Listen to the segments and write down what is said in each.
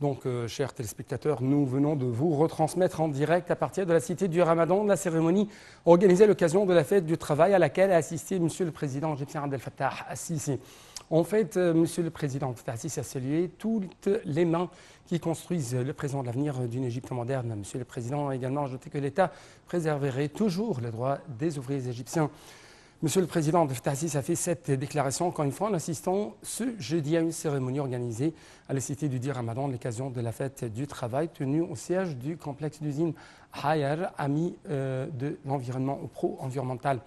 Donc, chers téléspectateurs, nous venons de vous retransmettre en direct à partir de la Cité du Ramadan la cérémonie organisée à l'occasion de la fête du travail à laquelle a assisté M. le Président égyptien Abdel Fattah al-Sisi. En fait, M. le Président Abdel Fattah al-Sisi a salué toutes les mains qui construisent le présent de l'avenir d'une Égypte moderne. M. le Président a également ajouté que l'État préserverait toujours les droits des ouvriers égyptiens. Monsieur le Président Abdel Fattah al-Sisi a fait cette déclaration, encore une fois, en assistant ce jeudi à une cérémonie organisée à la Cité du Dir Ramadan à l'occasion de la fête du travail tenue au siège du complexe d'usine Hayar, ami de l'environnement pro-environnemental.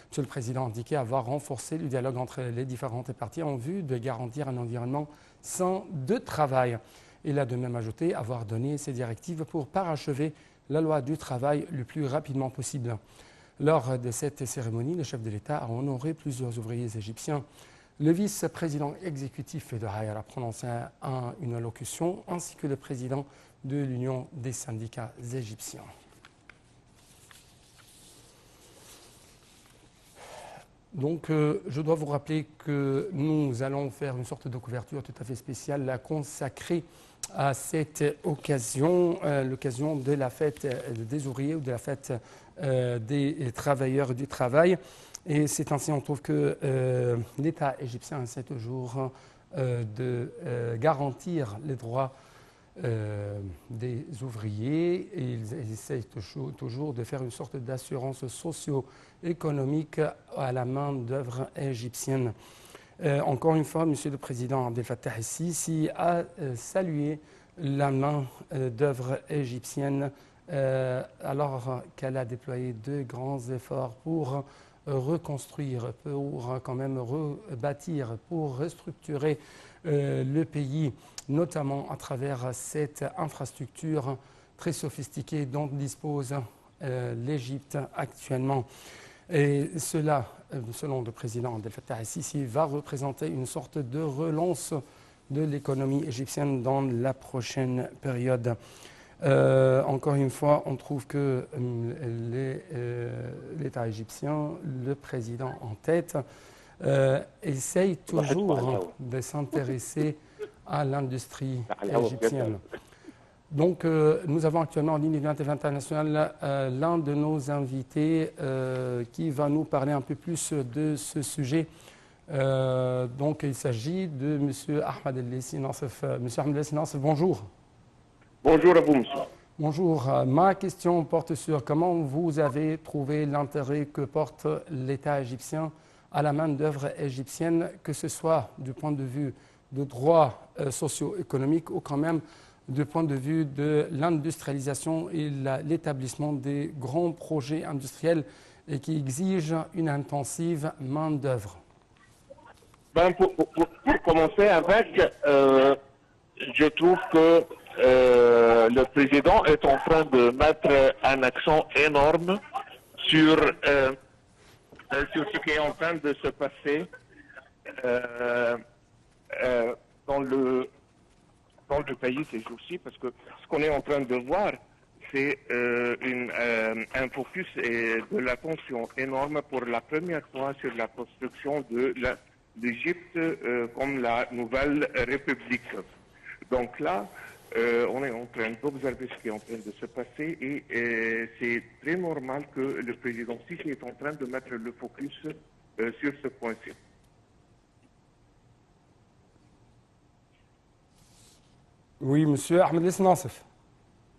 Monsieur le Président a indiqué avoir renforcé le dialogue entre les différentes parties en vue de garantir un environnement sain de travail. Il a de même ajouté avoir donné ses directives pour parachever la loi du travail le plus rapidement possible. Lors de cette cérémonie, le chef de l'État a honoré plusieurs ouvriers égyptiens. Le vice-président exécutif de Hayar a prononcé une allocution, ainsi que le président de l'Union des syndicats égyptiens. Donc, je dois vous rappeler que nous allons faire une sorte de couverture tout à fait spéciale consacrée à cette occasion, l'occasion de la fête des ouvriers ou de la fête des travailleurs du travail. Et c'est ainsi, on trouve que l'État égyptien essaie toujours de garantir les droits des ouvriers et ils essayent toujours de faire une sorte d'assurance socio-économique à la main-d'œuvre égyptienne. Encore une fois, M. le Président Abdel Fattah al-Sisi a salué la main-d'œuvre égyptienne alors qu'elle a déployé de grands efforts pour reconstruire, pour quand même rebâtir, pour restructurer le pays, notamment à travers cette infrastructure très sophistiquée dont dispose l'Égypte actuellement. Et cela, selon le président Abdel Fattah al-Sisi, va représenter une sorte de relance de l'économie égyptienne dans la prochaine période. Encore une fois, on trouve que l'État égyptien, le président en tête, essaye toujours de s'intéresser à l'industrie égyptienne. Donc, nous avons actuellement en ligne de internationale l'un de nos invités qui va nous parler un peu plus de ce sujet. Donc, il s'agit de M. Ahmed El-Lessi Nassef. M. Ahmed El-Lessi Nassef, bonjour. Bonjour à vous, monsieur. Bonjour. Ma question porte sur comment vous avez trouvé l'intérêt que porte l'État égyptien à la main-d'œuvre égyptienne, que ce soit du point de vue de droits socio-économiques ou quand même du point de vue de l'industrialisation et l'établissement des grands projets industriels et qui exigent une intensive main-d'œuvre. Pour commencer avec, je trouve que le président est en train de mettre un accent énorme sur ce qui est en train de se passer dans le pays ces jours-ci, parce que ce qu'on est en train de voir, c'est un focus et de l'attention énorme pour la première fois sur la construction de l'Égypte comme la nouvelle république. Donc là, on est en train d'observer ce qui est en train de se passer et c'est très normal que le président Sisi est en train de mettre le focus sur ce point-ci. Oui, monsieur Ahmed El-Lessi Nassef.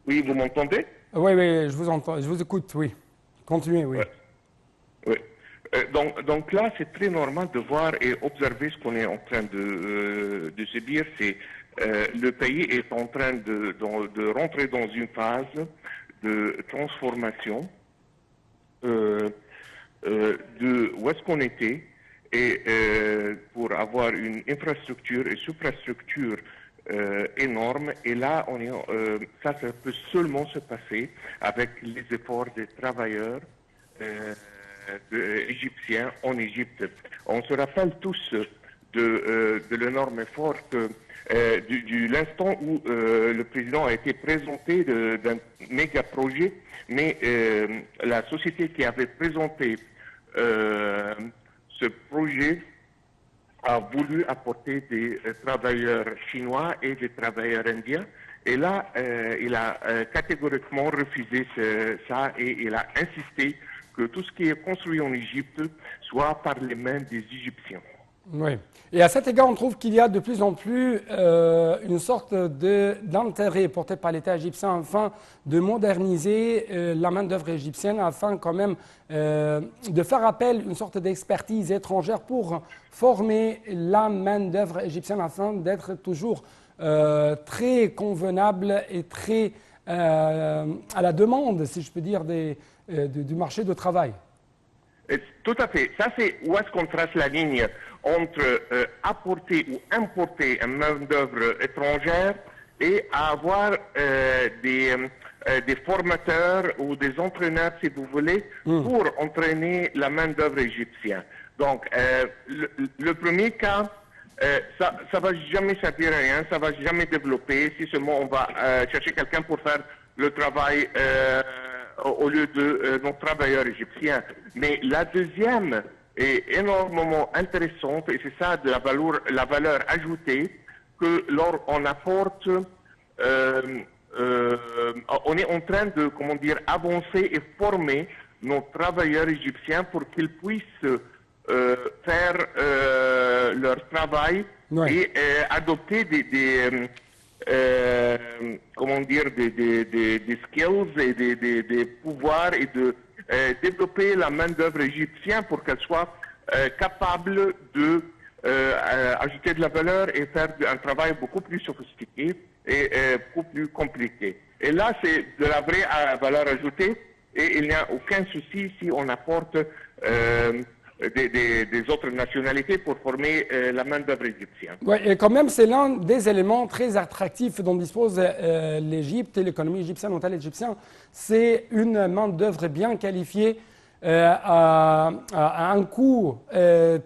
Oui, vous m'entendez? Oui, je vous entends, je vous écoute, oui. Continuez, oui. Oui. Donc là, c'est très normal de voir et observer ce qu'on est en train de se dire. C'est le pays est en train de rentrer dans une phase de transformation de où est-ce qu'on était et pour avoir une infrastructure et suprastructure énorme. Et là, ça peut seulement se passer avec les efforts des travailleurs égyptiens en Égypte. On se rappelle tous de l'énorme effort que l'instant où le président a été présenté d'un méga projet, mais la société qui avait présenté ce projet a voulu apporter des travailleurs chinois et des travailleurs indiens. Et là, il a catégoriquement refusé ça et il a insisté que tout ce qui est construit en Égypte soit par les mains des Égyptiens. Oui. Et à cet égard, on trouve qu'il y a de plus en plus une sorte d'intérêt porté par l'État égyptien afin de moderniser la main-d'œuvre égyptienne, afin quand même de faire appel à une sorte d'expertise étrangère pour former la main-d'œuvre égyptienne afin d'être toujours très convenable et très à la demande, si je peux dire, du marché du travail. Tout à fait. Ça, c'est où est-ce qu'on trace la ligne entre apporter ou importer une main-d'œuvre étrangère et avoir des formateurs ou des entraîneurs, si vous voulez, pour entraîner la main-d'œuvre égyptienne. Donc, le premier cas, ça ne va jamais servir à rien, ça ne va jamais développer si seulement on va chercher quelqu'un pour faire le travail au lieu de nos travailleurs égyptiens. Mais la deuxième est énormément intéressante et c'est ça de la valeur ajoutée que lorsqu'on apporte, on est en train de, comment dire, avancer et former nos travailleurs égyptiens pour qu'ils puissent faire leur travail et adopter comment dire, des skills et des pouvoirs et de développer la main-d'œuvre égyptienne pour qu'elle soit capable de ajouter de la valeur et faire un travail beaucoup plus sophistiqué et beaucoup plus compliqué. Et là, c'est de la vraie valeur ajoutée et il n'y a aucun souci si on apporte des autres nationalités pour former la main-d'œuvre égyptienne. Oui, et quand même, c'est l'un des éléments très attractifs dont dispose l'Égypte et l'économie égyptienne, dont elle est égyptienne. C'est une main-d'œuvre bien qualifiée à un coût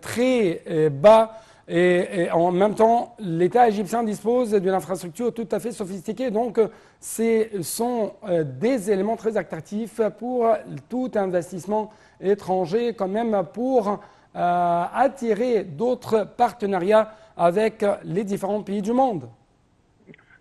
très bas. Et en même temps, l'État égyptien dispose d'une infrastructure tout à fait sophistiquée. Donc, ce sont des éléments très attractifs pour tout investissement étranger, quand même pour attirer d'autres partenariats avec les différents pays du monde.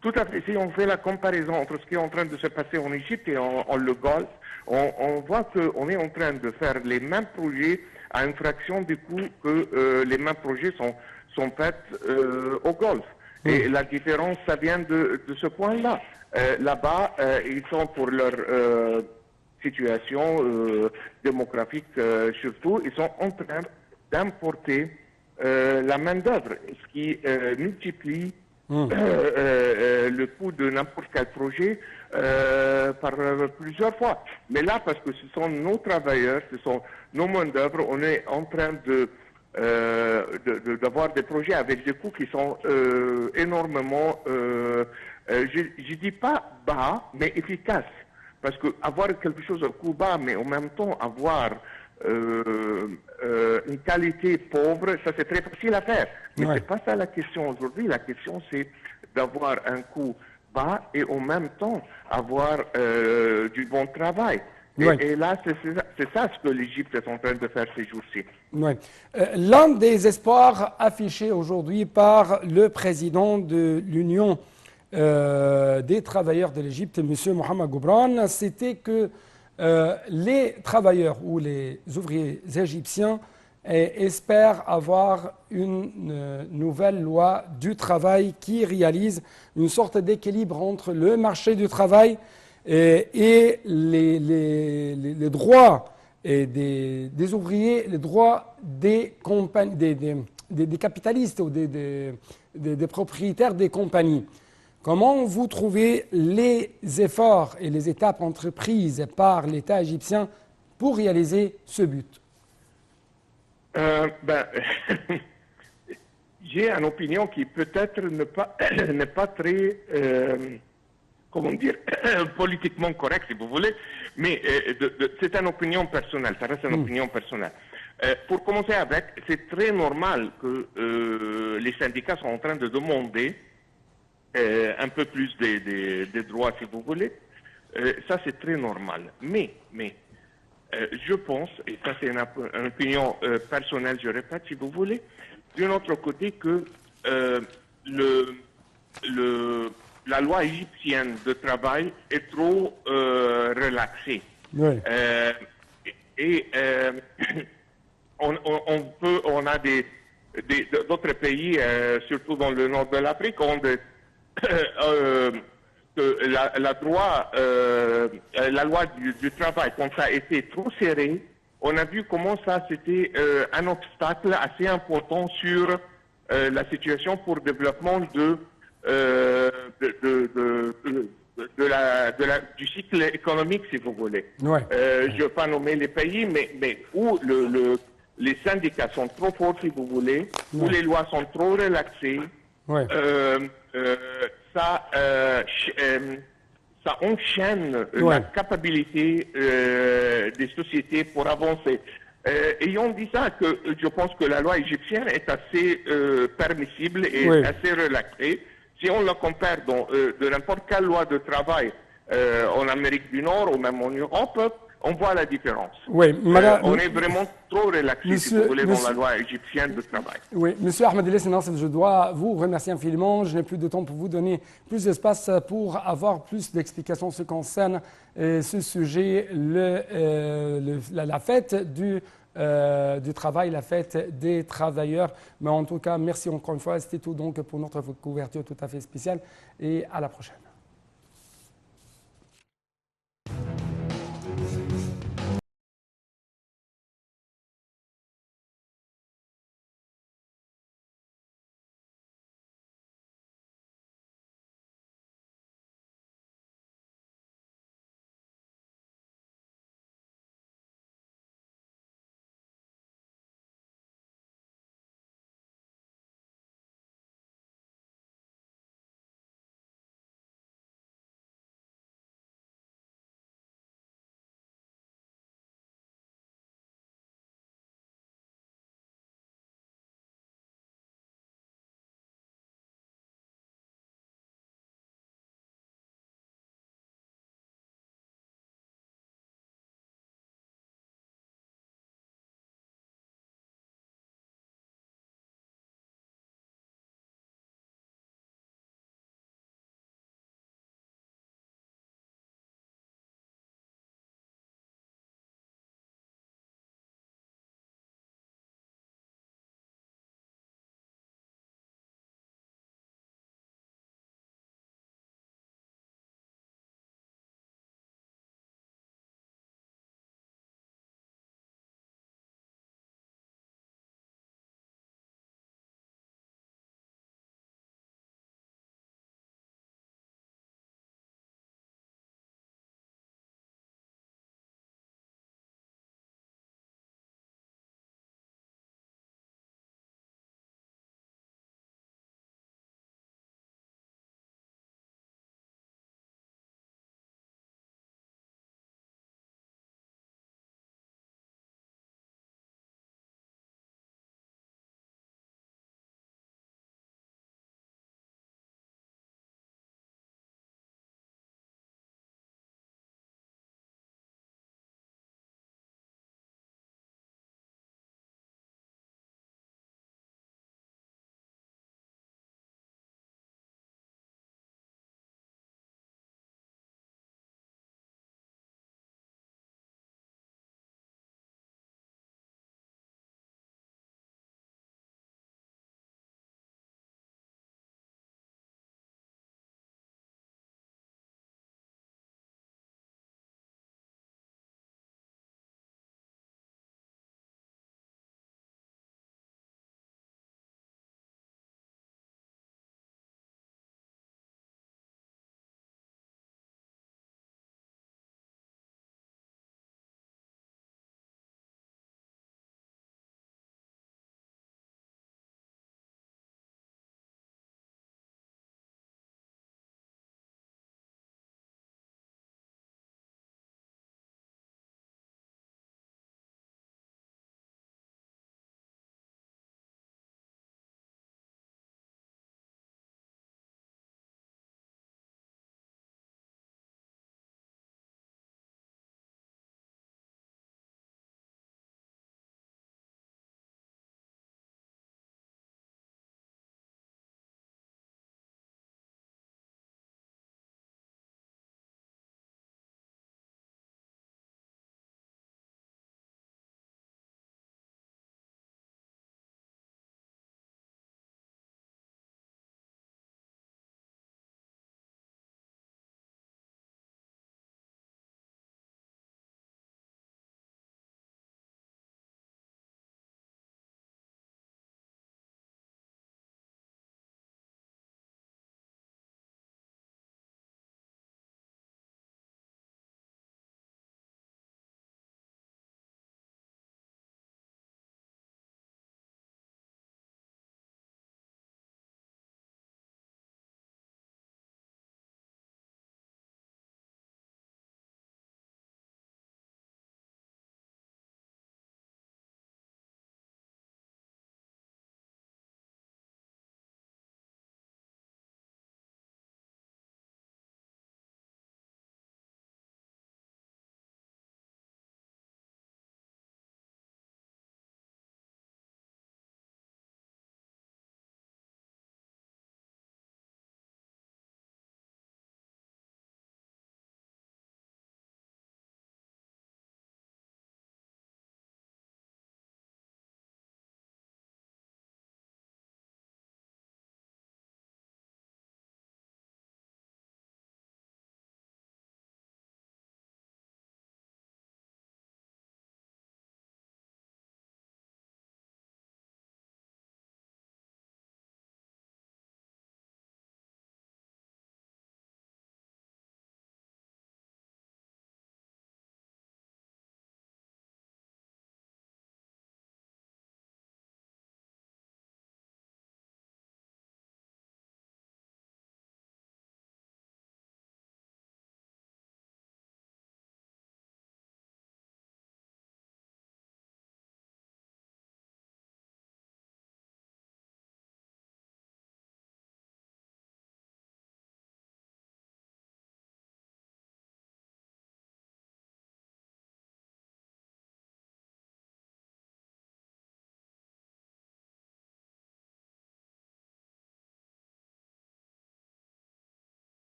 Tout à fait. Si on fait la comparaison entre ce qui est en train de se passer en Égypte et en le Golfe, on voit qu'on est en train de faire les mêmes projets à une fraction du coût que les mêmes projets sont faits au Golfe. Et la différence, ça vient de ce point-là. Là-bas, ils sont pour leur situation démographique surtout, ils sont en train d'importer la main-d'œuvre, ce qui multiplie le coût de n'importe quel projet par plusieurs fois. Mais là, parce que ce sont nos travailleurs, ce sont nos main-d'œuvre, on est en train d'avoir des projets avec des coûts qui sont énormément, je dis pas bas, mais efficaces. Parce que avoir quelque chose au coût bas, mais en même temps avoir une qualité pauvre, ça c'est très facile à faire. Mais c'est pas ça la question aujourd'hui. La question c'est d'avoir un coût bas et en même temps avoir du bon travail. Et là, c'est ça ce que l'Égypte est en train de faire ces jours-ci. L'un des espoirs affichés aujourd'hui par le président de l'Union des travailleurs de l'Égypte, M. Mohamed Goubran, c'était que les travailleurs ou les ouvriers égyptiens espèrent avoir une nouvelle loi du travail qui réalise une sorte d'équilibre entre le marché du travail et les droits des ouvriers, les droits des capitalistes ou des propriétaires des compagnies. Comment vous trouvez les efforts et les étapes entreprises par l'État égyptien pour réaliser ce but? J'ai une opinion qui peut-être n'est pas très, comment dire, politiquement correcte, si vous voulez, mais c'est une opinion personnelle, ça reste une opinion personnelle. Pour commencer avec, c'est très normal que les syndicats sont en train de demander un peu plus des droits, si vous voulez. Ça, c'est très normal. Mais je pense, et ça c'est une opinion personnelle, je répète, si vous voulez, d'un autre côté que la loi égyptienne de travail est trop relaxée. Oui. On a d'autres pays, surtout dans le nord de l'Afrique, ont la loi du travail, quand ça a été trop serré, on a vu comment ça c'était un obstacle assez important sur la situation pour le développement du cycle économique, si vous voulez. Ouais. Je ne veux pas nommer les pays, mais où les syndicats sont trop forts, si vous voulez, où les lois sont trop relaxées, Ouais. Ça enchaîne la capacité des sociétés pour avancer. Ayant dit ça, que je pense que la loi égyptienne est assez permissible et assez relaxée. Si on la compare de n'importe quelle loi de travail en Amérique du Nord ou même en Europe, on voit la différence. Oui, on est vraiment trop relaxé, si vous voulez, dans la loi égyptienne de travail. Oui, Monsieur Ahmed El Nassef, je dois vous remercier infiniment. Je n'ai plus de temps pour vous donner plus d'espace pour avoir plus d'explications en ce qui concerne ce sujet, la fête du travail, la fête des travailleurs. Mais en tout cas, merci encore une fois. C'était tout donc pour notre couverture tout à fait spéciale et à la prochaine.